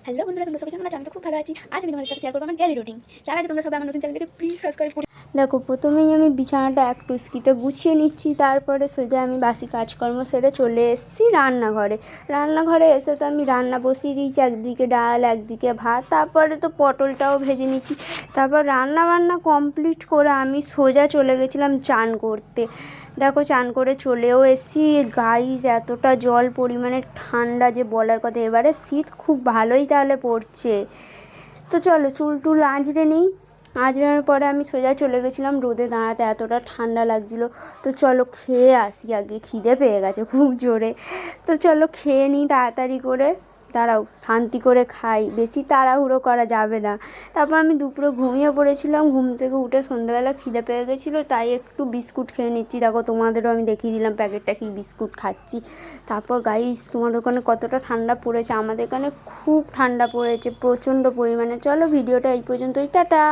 Hello বন্ধুরা, তোমরা সবাই কেমন আছো? আমি তো খুব ভালো আছি। আজ আমি তোমাদের সাথে শেয়ার করবো আমার ডেইলি রুটিন। তার আগে তোমরা সবাই আমার নতুন চ্যানেলকে প্লিজ সাবস্ক্রাইব করে দেখো। প্রথমেই আমি বিছানাটা একটু স্কিতে গুছিয়ে নিচ্ছি, তারপরে সোজা আমি বাসি কাজকর্ম সেরে চলে এসেছি রান্নাঘরে এসে তো আমি রান্না বসিয়ে দিয়েছি, একদিকে ডাল একদিকে ভাত, তারপরে তো পটলটাও ভেজে নিচ্ছি। তারপর রান্না বান্না কমপ্লিট করে আমি সোজা চলে গেছিলাম চান করতে। দেখো চান করে চলেও এসেছি। গাইস এতটা জল পরিমাণে ঠান্ডা যে বলার কথা, এবারে শীত খুব ভালোই তাহলে পড়ছে। তো চলো চুল টুল আঁচড়ে নিই। আঁচড়ানোর পরে আমি সোজা চলে গেছিলাম রোদে দাঁড়াতে, এতটা ঠান্ডা লাগছিলো। তো চলো খেয়ে আসি, আগে খিদে পেয়ে গেছে খুব জোরে। তো চলো খেয়ে নিই তাড়াতাড়ি করে। দাঁড়াও শান্তি করে খাই, বেশি তাড়াহুড়ো করা যাবে না। তারপর আমি দুপুরে ঘুমিয়ে পড়েছিলাম, ঘুম থেকে উঠে সন্ধ্যাবেলা খিদে পেয়ে গেছিলো, তাই একটু বিস্কুট খেয়ে নিচ্ছি। দেখো তোমাদেরও আমি দেখিয়ে দিলাম প্যাকেটটা কি বিস্কুট খাচ্ছি। তারপর গাইস তোমাদের ওখানে কতটা ঠান্ডা পড়েছে, আমাদের এখানে খুব ঠান্ডা পড়েছে প্রচণ্ড পরিমাণে। চলো ভিডিওটা এই পর্যন্তই, টাটা।